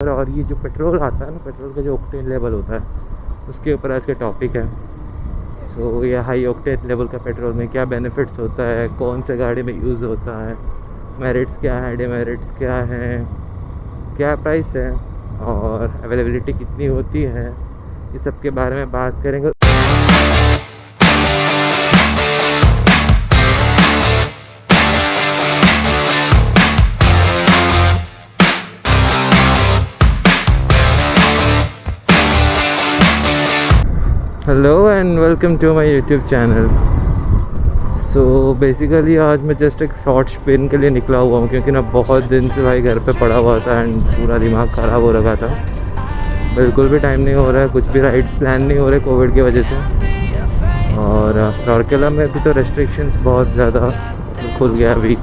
और ये जो पेट्रोल आता है ना, पेट्रोल का जो ऑक्टेन लेवल होता है उसके ऊपर आज का टॉपिक है। सो ये हाई ऑक्टेन लेवल का पेट्रोल में क्या बेनिफिट्स होता है, कौन से गाड़ी में यूज़ होता है, मेरिट्स क्या है, डिमेरिट्स क्या हैं, क्या प्राइस है और अवेलेबिलिटी कितनी होती है, ये सब के बारे में बात करेंगे। Hello and welcome to my YouTube channel. So basically आज मैं जस्ट एक शॉर्ट स्पिन के लिए निकला हुआ हूँ, क्योंकि ना बहुत दिन से भाई घर पे पड़ा हुआ था एंड पूरा दिमाग ख़राब हो रखा था। बिल्कुल भी टाइम नहीं हो रहा है, कुछ भी राइड्स प्लान नहीं हो रहे कोविड की वजह से। और राउरकेला में भी तो रेस्ट्रिक्शंस बहुत ज़्यादा खुल गया अभी,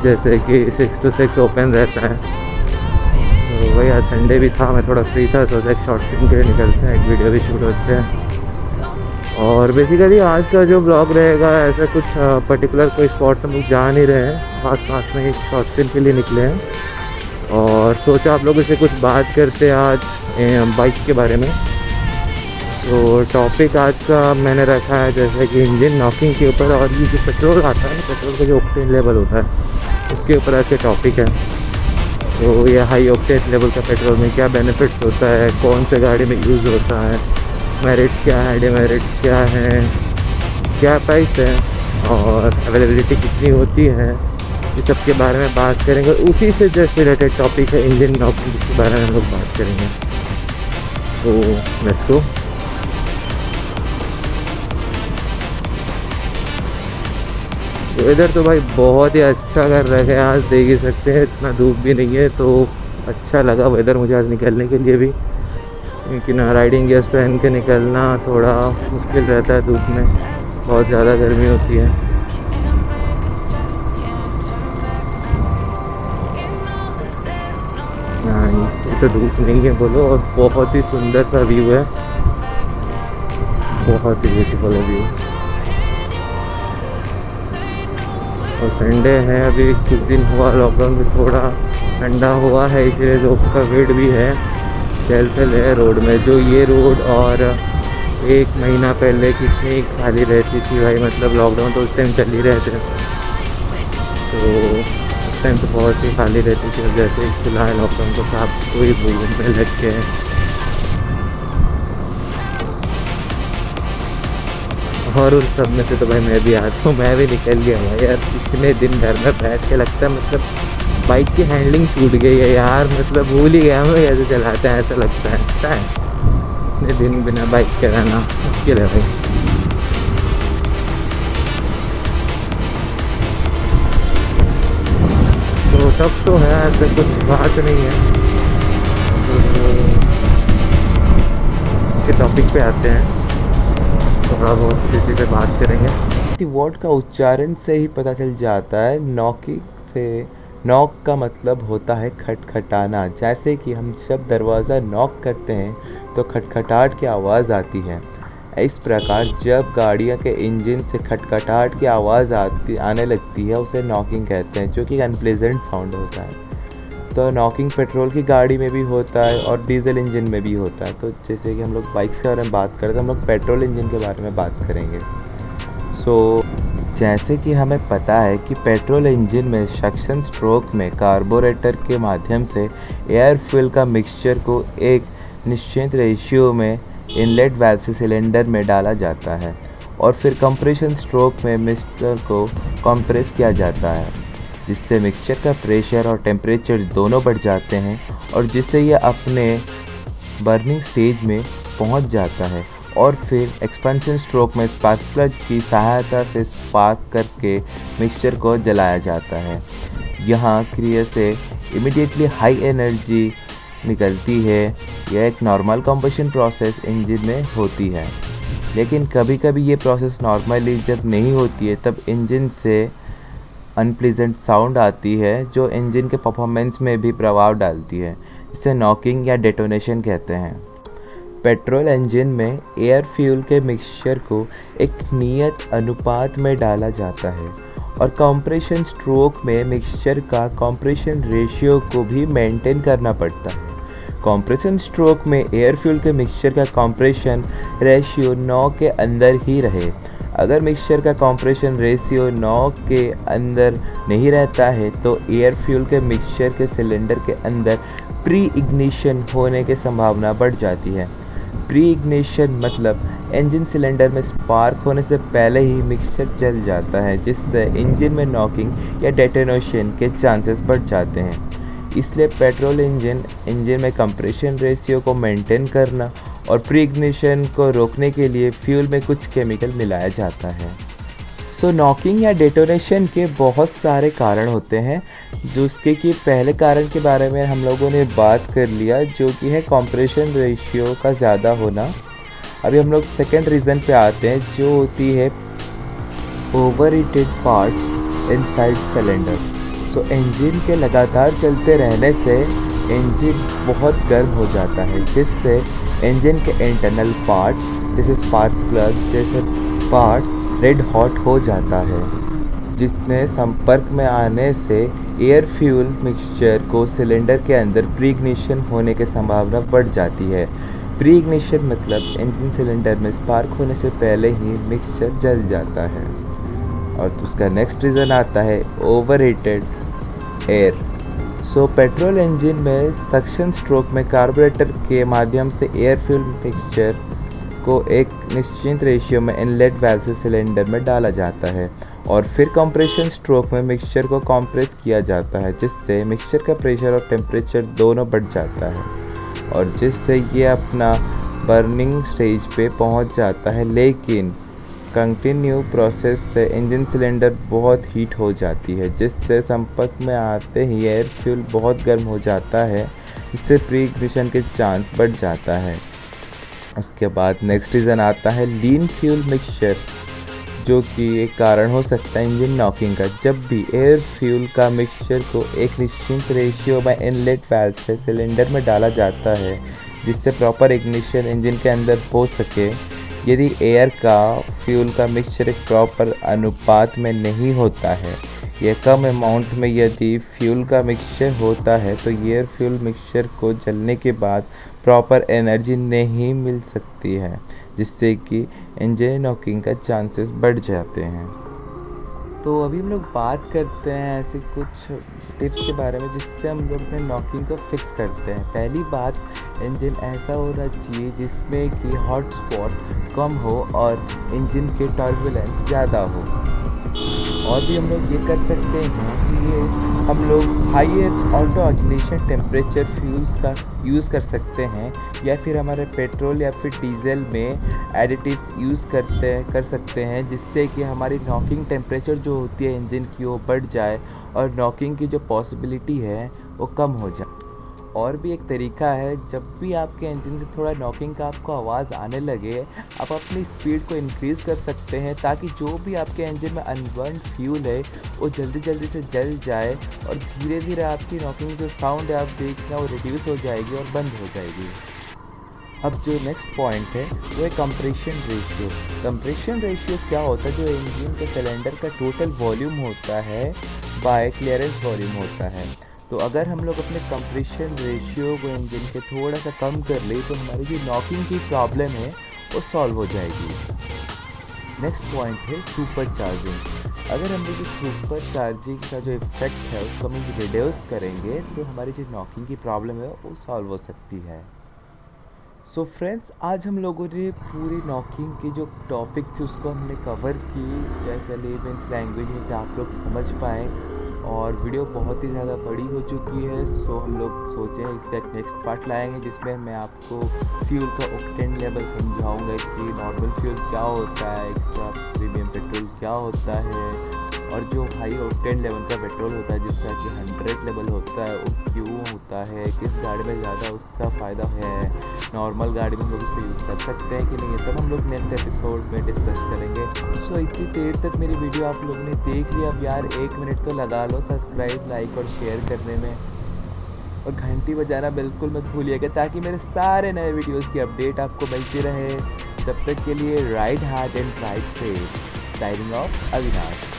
जैसे कि 6 to 6 ओपन रहता है। तो वही आज संडे भी था, मैं थोड़ा फ्री था, सोचा एक शॉर्ट स्पिन के लिए निकलते हैं, एक वीडियो भी शूट होते हैं। और बेसिकली आज का जो ब्लॉग रहेगा, ऐसा कुछ पर्टिकुलर कोई स्पॉट हम लोग जा नहीं रहे हैं, पास में ही शॉर्ट स्पिन के लिए निकले हैं और सोचा आप लोगों से कुछ बात करते हैं आज बाइक के बारे में। तो टॉपिक आज का मैंने रखा है जैसे कि इंजन नॉकिंग के ऊपर, और ये जो पेट्रोल आता है ना, पेट्रोल का जो ऑक्टेन लेवल होता है उसके ऊपर आज का टॉपिक है। तो ये हाई ऑक्टेन लेवल का पेट्रोल में क्या बेनिफिट्स होता है, कौन से गाड़ी में यूज़ होता है, मेरिट्स क्या है, डिमेरिट्स क्या हैं, क्या प्राइस है और अवेलेबिलिटी कितनी होती है, ये सब के बारे में बात करेंगे। उसी से जस्ट रिलेटेड टॉपिक है इंजन नॉकिंग, जिसके बारे में हम लोग बात करेंगे। तो लेट्स गो। वेदर तो भाई बहुत ही अच्छा कर रखे हैं आज, देख ही सकते हैं, इतना धूप भी नहीं है, तो अच्छा लगा वेदर मुझे आज निकलने के लिए भी, क्योंकि ना राइडिंग गियर्स पहन के निकलना थोड़ा मुश्किल रहता है धूप में, बहुत ज़्यादा गर्मी होती है। ये तो धूप नहीं है बोलो, और बहुत ही सुंदर सा व्यू है, बहुत ही ब्यूटीफुल व्यू। और संडे है, अभी कुछ दिन हुआ लॉकडाउन में थोड़ा ठंडा हुआ है, इसलिए धूप का वेट भी है, चहल है रोड में। जो ये रोड और 1 महीना पहले कितनी खाली रहती थी भाई, मतलब लॉकडाउन तो उस टाइम चल ही रहे थे, तो उस टाइम तो बहुत ही खाली रहती थी। अब जैसे फिलहाल लॉकडाउन को सब कोई घूमने लग गए हैं, और उन सब में से तो भाई मैं भी आता हूँ, मैं भी निकल गया भाई यार। इतने दिन घर में बैठ के लगता है मतलब बाइक की हैंडलिंग छूट गई है यार, मतलब भूल ही गया मैं कैसे चलाते हैं, ऐसा लगता है इतने दिन बिना बाइक चलाना मुश्किल है भाई। तो तब तो है, ऐसा कुछ बात नहीं है। तो टॉपिक पे आते हैं, थोड़ा बहुत किसी पे बात करेंगे। वर्ड का उच्चारण से ही पता चल जाता है, नॉकिंग से नॉक का मतलब होता है खटखटाना। जैसे कि हम जब दरवाज़ा नॉक करते हैं तो खटखटाहट की आवाज़ आती है, इस प्रकार जब गाड़ियों के इंजन से खटखटाहट की आवाज़ आने लगती है उसे नॉकिंग कहते हैं, जो कि अनप्लेजेंट साउंड होता है। तो नॉकिंग पेट्रोल की गाड़ी में भी होता है और डीजल इंजन में भी होता है। तो जैसे कि हम लोग बाइक्स के बारे में बात करें तो हम लोग पेट्रोल इंजन के बारे में बात करेंगे। जैसे कि हमें पता है कि पेट्रोल इंजन में सक्शन स्ट्रोक में कार्बोरेटर के माध्यम से एयर फ्यूल का मिक्सचर को एक निश्चित रेशियो में इनलेट वाल्व से सिलेंडर में डाला जाता है और फिर कंप्रेशन स्ट्रोक में मिक्सचर को कंप्रेस किया जाता है, जिससे मिक्सचर का प्रेशर और टेम्परेचर दोनों बढ़ जाते हैं और जिससे यह अपने बर्निंग स्टेज में पहुंच जाता है। और फिर एक्सपेंशन स्ट्रोक में स्पार्क प्लग की सहायता से स्पार्क करके मिक्सचर को जलाया जाता है। यहाँ क्रिया से इमीडिएटली हाई एनर्जी निकलती है। यह एक नॉर्मल कंबशन प्रोसेस इंजन में होती है, लेकिन कभी कभी ये प्रोसेस नॉर्मली जब नहीं होती है तब इंजन से अनप्लीजेंट साउंड आती है, जो इंजन के परफॉर्मेंस में भी प्रभाव डालती है, जिसे नॉकिंग या डेटोनेशन कहते हैं। पेट्रोल इंजन में एयर फ्यूल के मिक्सचर को एक नियत अनुपात में डाला जाता है और कंप्रेशन स्ट्रोक में मिक्सचर का कंप्रेशन रेशियो को भी मेंटेन करना पड़ता है। कॉम्प्रेशन स्ट्रोक में एयर फ्यूल के मिक्सचर का कॉम्प्रेशन रेशियो 9 के अंदर ही रहे। अगर मिक्सचर का कॉम्प्रेशन रेशियो 9 के अंदर नहीं रहता है तो एयर फ्यूल के मिक्सचर के सिलेंडर के अंदर प्री इग्निशन होने की संभावना बढ़ जाती है। प्री इग्निशन मतलब इंजन सिलेंडर में स्पार्क होने से पहले ही मिक्सचर जल जाता है, जिससे इंजन में नॉकिंग या डेटोनेशन के चांसेस बढ़ जाते हैं। इसलिए पेट्रोल इंजन में कंप्रेशन रेशियो को मेंटेन करना और प्री इग्निशन को रोकने के लिए फ्यूल में कुछ केमिकल मिलाया जाता है। नॉकिंग या डेटोनेशन के बहुत सारे कारण होते हैं, जो उसके कि पहले कारण के बारे में हम लोगों ने बात कर लिया, जो कि है कंप्रेशन रेशियो का ज़्यादा होना। अभी हम लोग सेकेंड रीज़न पे आते हैं, जो होती है over heated parts inside cylinder. Engine के लगातार चलते रहने से इंजन बहुत गर्म हो जाता है, जिससे इंजन के इंटरनल पार्ट्स जैसे स्पार्क प्लग जैसे पार्ट्स रेड हॉट हो जाता है, जिसमें संपर्क में आने से एयर फ्यूल मिक्सचर को सिलेंडर के अंदर प्री इग्निशन होने की संभावना बढ़ जाती है। प्री इग्निशन मतलब इंजन सिलेंडर में स्पार्क होने से पहले ही मिक्सचर जल जाता है। और उसका नेक्स्ट रीज़न आता है over heated air. Petrol engine में सक्शन स्ट्रोक में कार्बोरेटर के माध्यम से एयर फ्यूल मिक्सचर को एक निश्चित रेशियो में इनलेट वाल्व से सिलेंडर में डाला जाता है और फिर कंप्रेशन स्ट्रोक में मिक्सचर को कंप्रेस किया जाता है, जिससे मिक्सचर का प्रेशर और टेम्परेचर दोनों बढ़ जाता है और जिससे ये अपना बर्निंग स्टेज पे पहुंच जाता है। लेकिन कंटिन्यू प्रोसेस से इंजन सिलेंडर बहुत हीट हो जाती है, जिससे संपर्क में आते ही एयर फ्यूल बहुत गर्म हो जाता है, जिससे प्री इग्निशन के चांस बढ़ जाता है। उसके बाद नेक्स्ट रीज़न आता है लीन फ्यूल मिक्सचर, जो कि एक कारण हो सकता है इंजन नॉकिंग का। जब भी एयर फ्यूल का मिक्सचर को एक निश्चित रेशियो में इनलेट वाल्व से सिलेंडर में डाला जाता है, जिससे प्रॉपर इग्निशन इंजन के अंदर हो सके। यदि एयर का फ्यूल का मिक्सचर एक प्रॉपर अनुपात में नहीं होता है या कम अमाउंट में यदि फ्यूल का मिक्सचर होता है, तो एयर फ्यूल मिक्सचर को जलने के बाद प्रॉपर एनर्जी नहीं मिल सकती है, जिससे कि इंजन नॉकिंग का चांसेस बढ़ जाते हैं। तो अभी हम लोग बात करते हैं ऐसे कुछ टिप्स के बारे में, जिससे हम लोग अपने नॉकिंग को फिक्स करते हैं। पहली बात, इंजन ऐसा होना चाहिए जिसमें कि हॉट स्पॉट कम हो और इंजन के टर्बुलेंस ज़्यादा हो। और भी हम लोग ये कर सकते हैं कि हम लोग high auto ignition temperature fuels का यूज़ कर सकते हैं, या फिर हमारे पेट्रोल या फिर डीजल में एडिटिव्स यूज़ कर सकते हैं, जिससे कि हमारी नॉकिंग टेम्परेचर जो होती है इंजन की वो बढ़ जाए और नॉकिंग की जो पॉसिबिलिटी है वो कम हो जाए। और भी एक तरीका है, जब भी आपके इंजन से थोड़ा नॉकिंग का आपको आवाज़ आने लगे, आप अपनी स्पीड को इंक्रीज़ कर सकते हैं, ताकि जो भी आपके इंजन में अनबर्न फ्यूल है वो जल्दी जल्दी से जल जाए और धीरे धीरे आपकी नॉकिंग जो साउंड है आप देखना वो रिड्यूस हो जाएगी और बंद हो जाएगी। अब जो नेक्स्ट पॉइंट है वो है कंप्रेशन रेशियो। कंप्रेशन रेशियो क्या होता है? जो इंजन के सिलेंडर का टोटल वॉल्यूम होता है बाय क्लियरेंस वॉल्यूम होता है। तो अगर हम लोग अपने कंप्रेशन रेशियो को इंजन के थोड़ा सा कम कर ले, तो हमारी जो नॉकिंग की प्रॉब्लम है वो सॉल्व हो जाएगी। नेक्स्ट पॉइंट है सुपर चार्जिंग। अगर हम लोग सुपर चार्जिंग का जो इफेक्ट है उसको हम रिड्यूस करेंगे, तो हमारी जो नॉकिंग की प्रॉब्लम है वो सॉल्व हो सकती है। सो फ्रेंड्स, आज हम लोगों ने पूरी नॉकिंग की जो टॉपिक थी उसको हमने कवर की, जैसे लेमेन्स लैंग्वेज में से आप लोग समझ पाएँ। और वीडियो बहुत ही ज़्यादा बड़ी हो चुकी है, सो हम लोग सोचे हैं इसका एक नेक्स्ट पार्ट लाएंगे, जिसमें मैं आपको फ्यूल का ऑक्टेन लेवल समझाऊंगा कि नॉर्मल फ्यूल क्या होता है, एक्स्ट्रा प्रीमियम पेट्रोल क्या होता है, और जो हाई ऑक्टेन लेवल का पेट्रोल होता है जिसका कि 100 लेवल होता है वो क्यों होता है, किस गाड़ी में ज़्यादा उसका फ़ायदा है, नॉर्मल गाड़ी में हम लोग उसको यूज़ कर सकते हैं कि नहीं, ये सब हम लोग नेक्स्ट एपिसोड में डिस्कस करेंगे। सो इतनी देर तक मेरी वीडियो आप लोगों ने देख लिया, अब यार 1 मिनट तो लगा लो सब्सक्राइब, लाइक और शेयर करने में, और घंटी बजाना बिल्कुल मत भूलिएगा, ताकि मेरे सारे नए वीडियोज़ की अपडेट आपको मिलती रहे। तब तक के लिए ride hard and ride safe. Signing off, Avinash.